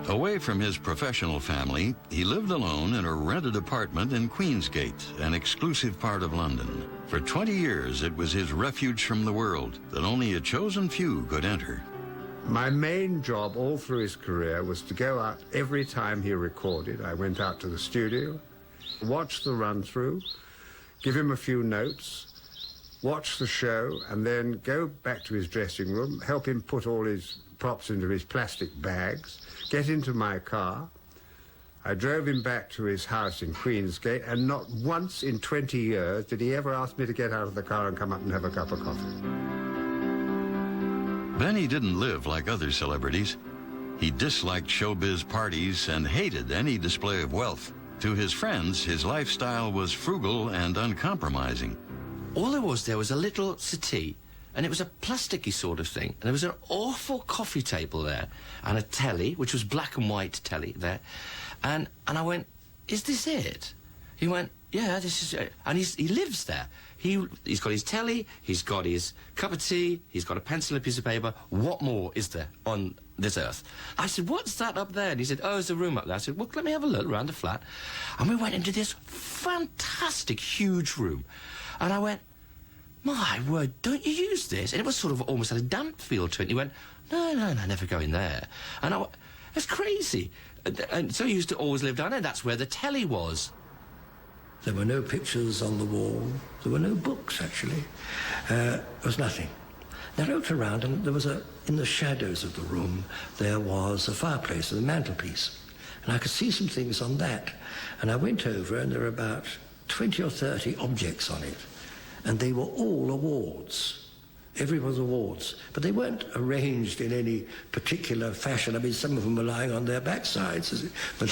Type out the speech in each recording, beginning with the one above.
Away from his professional family, he lived alone in a rented apartment in Queensgate, an exclusive part of London. For 20 years, it was his refuge from the world that only a chosen few could enter. My main job all through his career was to go out every time he recorded. I went out to the studio, watch the run-through, give him a few notes, watch the show, and then go back to his dressing room, help him put all his props into his plastic bags, get into my car. I drove him back to his house in Queensgate, and not once in 20 years did he ever ask me to get out of the car and come up and have a cup of coffee. Benny didn't live like other celebrities. He disliked showbiz parties and hated any display of wealth. To his friends, his lifestyle was frugal and uncompromising. All there was a little settee, and it was a plasticky sort of thing, and there was an awful coffee table there, and a telly, which was black and white telly there, and I went, is this it? He went, yeah, this is it. And he lives there. He's got his telly, he's got his cup of tea, he's got a pencil and a piece of paper. What more is there on this earth? I said, what's that up there? And he said, oh, there's a room up there. I said, well, let me have a look around the flat. And we went into this fantastic, huge room. And I went, my word, don't you use this? And it was sort of almost had a damp feel to it. And he went, no, never go in there. And I went, that's crazy. And so he used to always live down there. That's where the telly was. There were no pictures on the wall. There were no books, actually. There was nothing. I looked around, and there was in the shadows of the room, there was a fireplace and a mantelpiece. And I could see some things on that. And I went over, and there were about 20 or 30 objects on it. And they were all awards. Everyone's awards. But they weren't arranged in any particular fashion. I mean, some of them were lying on their backsides. But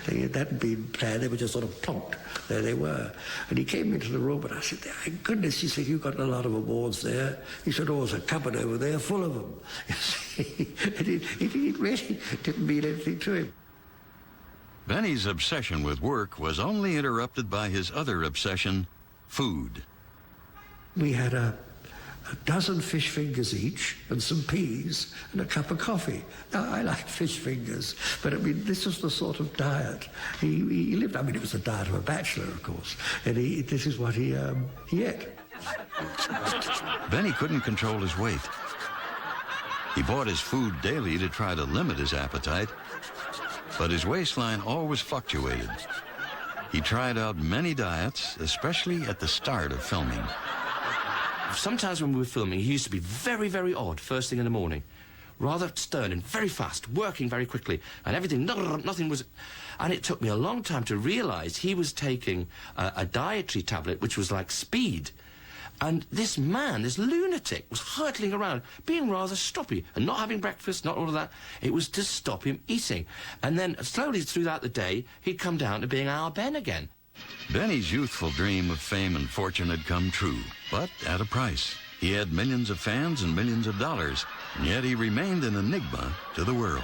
they hadn't been planned. They were just sort of plonked. There they were. And he came into the room, and I said, thank goodness, he said, you've got a lot of awards there. He said, oh, there's a cupboard over there full of them. You see? And it really didn't mean anything to him. Benny's obsession with work was only interrupted by his other obsession, food. We had a dozen fish fingers each, and some peas, and a cup of coffee. Now, I like fish fingers, but I mean, this was the sort of diet he lived. I mean, it was the diet of a bachelor, of course, and this is what he ate. Benny couldn't control his weight. He bought his food daily to try to limit his appetite, but his waistline always fluctuated. He tried out many diets, especially at the start of filming. Sometimes when we were filming, he used to be very, very odd first thing in the morning. Rather stern and very fast, working very quickly, and everything, nothing was... And it took me a long time to realise he was taking a dietary tablet, which was like speed. And this man, this lunatic, was hurtling around, being rather stroppy, and not having breakfast, not all of that. It was to stop him eating. And then, slowly throughout the day, he'd come down to being our Ben again. Benny's youthful dream of fame and fortune had come true, but at a price. He had millions of fans and millions of dollars, and yet he remained an enigma to the world.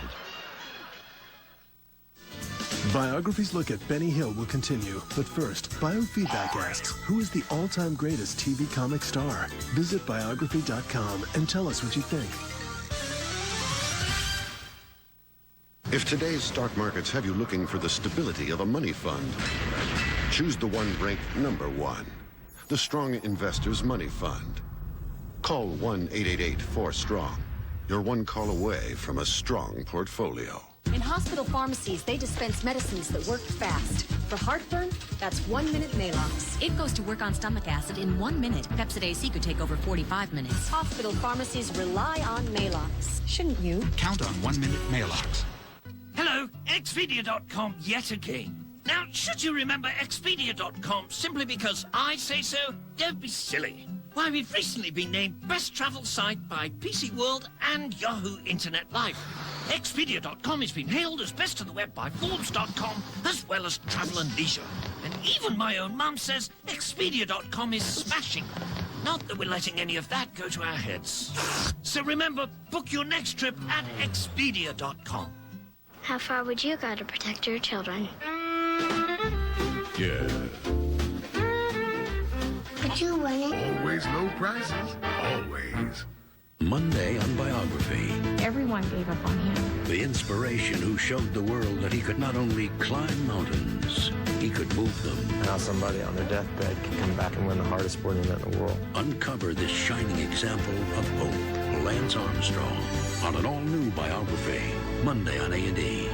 Biography's look at Benny Hill will continue, but first, Biofeedback asks, who is the all-time greatest TV comic star? Visit biography.com and tell us what you think. If today's stock markets have you looking for the stability of a money fund, choose the one ranked #1, the Strong Investors Money Fund. Call 1-888-4STRONG. You're one call away from a strong portfolio. In hospital pharmacies, they dispense medicines that work fast. For heartburn, that's 1 minute Maalox. It goes to work on stomach acid in 1 minute. Pepcid AC could take over 45 minutes. Hospital pharmacies rely on Maalox. Shouldn't you? Count on 1 minute Maalox. Hello, Expedia.com yet again. Now, should you remember Expedia.com simply because I say so? Don't be silly. Why, we've recently been named Best Travel Site by PC World and Yahoo Internet Life. Expedia.com has been hailed as best of the web by Forbes.com, as well as Travel and Leisure. And even my own mum says Expedia.com is smashing. Not that we're letting any of that go to our heads. So remember, book your next trip at Expedia.com. How far would you go to protect your children? Yeah. Would you win it? Always low prices. Always. Monday on Biography. Everyone gave up on him. The inspiration who showed the world that he could not only climb mountains, he could move them. How somebody on their deathbed can come back and win the hardest sporting event in the world. Uncover this shining example of hope. Lance Armstrong on an all-new Biography. Monday on A&E.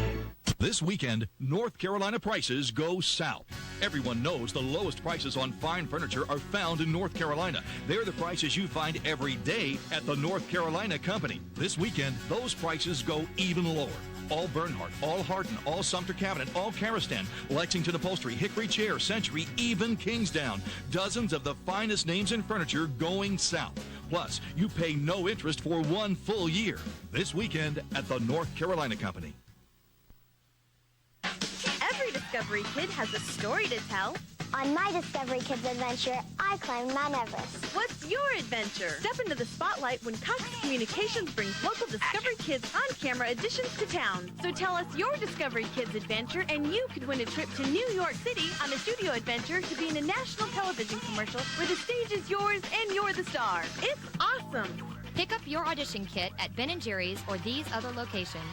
This weekend, North Carolina prices go south. Everyone knows the lowest prices on fine furniture are found in North Carolina. They're the prices you find every day at the North Carolina Company. This weekend, those prices go even lower. All Bernhardt, all Hardin, all Sumter Cabinet, all Karastan, Lexington Upholstery, Hickory Chair, Century, even Kingsdown. Dozens of the finest names in furniture going south. Plus, you pay no interest for 1 full year. This weekend at the North Carolina Company. Every Discovery Kid has a story to tell. On my Discovery Kids adventure, I climbed Mount Everest. What's your adventure? Step into the spotlight when Cox Communications brings local Discovery Kids on-camera additions to town. So tell us your Discovery Kids adventure, and you could win a trip to New York City on a studio adventure to be in a national television commercial where the stage is yours and you're the star. It's awesome. Pick up your audition kit at Ben & Jerry's or these other locations.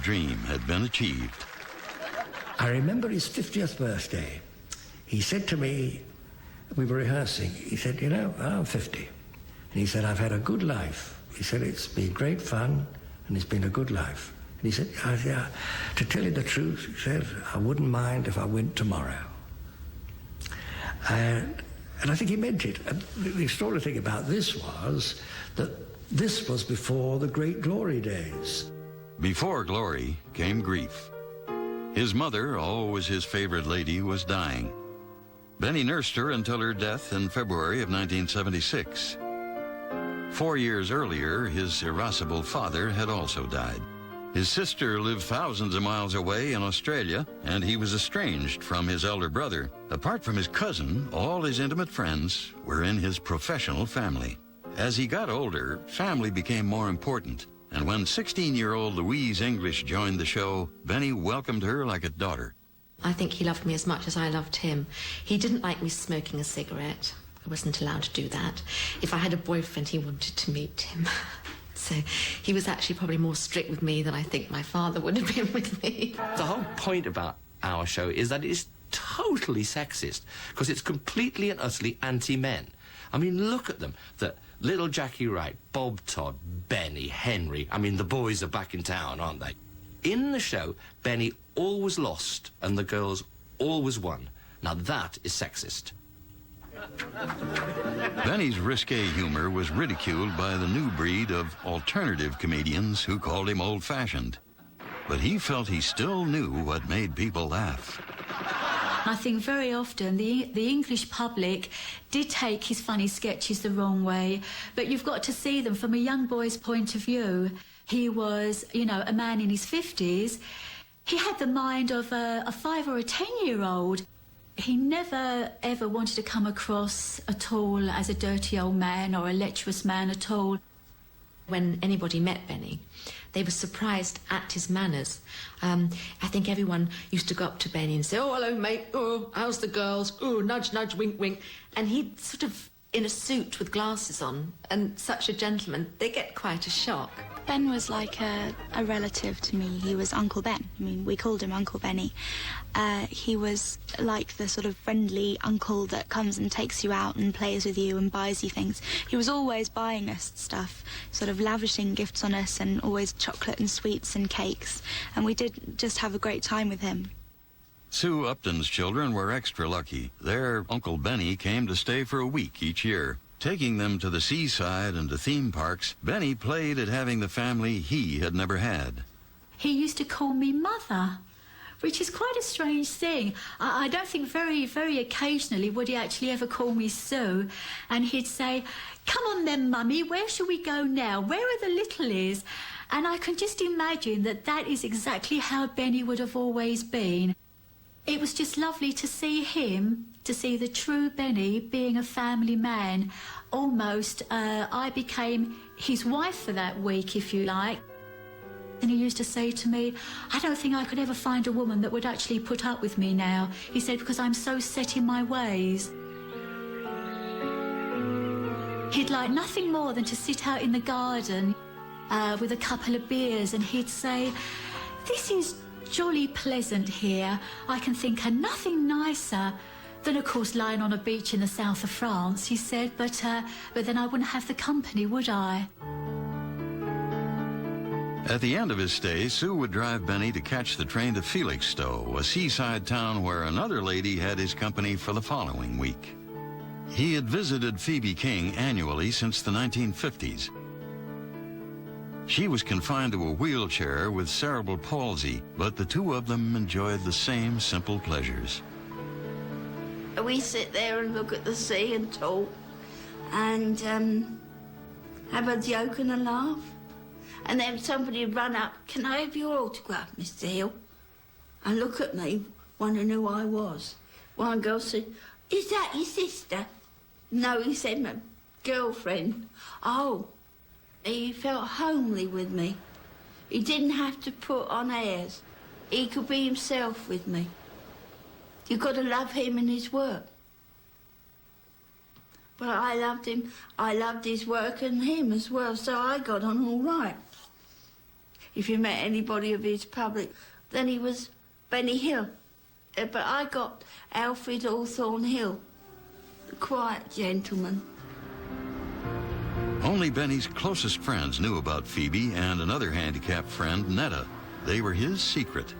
Dream had been achieved. I remember his 50th birthday. He said to me, we were rehearsing, he said, you know, I'm 50. And he said, I've had a good life. He said, it's been great fun, and it's been a good life. And he said, to tell you the truth, he said, I wouldn't mind if I went tomorrow. And I think he meant it. And the extraordinary thing about this was that this was before the great glory days. Before glory came grief. His mother, always his favorite lady, was dying. Benny nursed her until her death in February of 1976. 4 years earlier, his irascible father had also died. His sister lived thousands of miles away in Australia, and he was estranged from his elder brother. Apart from his cousin, all his intimate friends were in his professional family. As he got older, family became more important. And when 16-year-old Louise English joined the show, Benny welcomed her like a daughter. I think he loved me as much as I loved him. He didn't like me smoking a cigarette. I wasn't allowed to do that. If I had a boyfriend, he wanted to meet him. So he was actually probably more strict with me than I think my father would have been with me. The whole point about our show is that it is totally sexist, because it's completely and utterly anti-men. I mean, look at them. The little Jackie Wright, Bob Todd, Benny, Henry. I mean, the boys are back in town, aren't they? In the show, Benny always lost and the girls always won. Now that is sexist. Benny's risque humor was ridiculed by the new breed of alternative comedians who called him old-fashioned. But he felt he still knew what made people laugh. I think very often the English public did take his funny sketches the wrong way, but you've got to see them from a young boy's point of view. He was, you know, a man in his 50s. He had the mind of a 5 or a 10-year-old. He never, ever wanted to come across at all as a dirty old man or a lecherous man at all. When anybody met Benny, they were surprised at his manners. I think everyone used to go up to Benny and say, oh, hello, mate. Oh, how's the girls? Oh, nudge, nudge, wink, wink. And he'd sort of, in a suit with glasses on, and such a gentleman, they get quite a shock. Ben was like a relative to me. He was Uncle Ben. I mean, we called him Uncle Benny. He was like the sort of friendly uncle that comes and takes you out and plays with you and buys you things. He was always buying us stuff, sort of lavishing gifts on us, and always chocolate and sweets and cakes. And we did just have a great time with him. Sue Upton's children were extra lucky. Their Uncle Benny came to stay for a week each year. Taking them to the seaside and to theme parks, Benny played at having the family he had never had. He used to call me Mother, which is quite a strange thing. I don't think very, very occasionally would he actually ever call me Sue. And he'd say, come on then, Mummy, where shall we go now? Where are the littlies? And I can just imagine that that is exactly how Benny would have always been. It was just lovely to see him, to see the true Benny being a family man. Almost, I became his wife for that week, if you like. And he used to say to me, I don't think I could ever find a woman that would actually put up with me now. He said, because I'm so set in my ways. He'd like nothing more than to sit out in the garden with a couple of beers, and he'd say, this is jolly pleasant here. I can think of nothing nicer than, of course, lying on a beach in the south of France, he said, but then I wouldn't have the company, would I? At the end of his stay, Sue would drive Benny to catch the train to Felixstowe, a seaside town where another lady had his company for the following week. He had visited Phoebe King annually since the 1950s. She was confined to a wheelchair with cerebral palsy, but the two of them enjoyed the same simple pleasures. We sit there and look at the sea and talk and have a joke and a laugh. And then somebody would run up, can I have your autograph, Mr. Hill? And look at me, wondering who I was. One girl said, is that your sister? No, he said, my girlfriend. Oh, he felt homely with me. He didn't have to put on airs. He could be himself with me. You've got to love him and his work. But I loved him. I loved his work and him as well, so I got on all right. If you met anybody of his public, then he was Benny Hill. But I got Alfred Hawthorne Hill, the quiet gentleman. Only Benny's closest friends knew about Phoebe and another handicapped friend, Netta. They were his secret.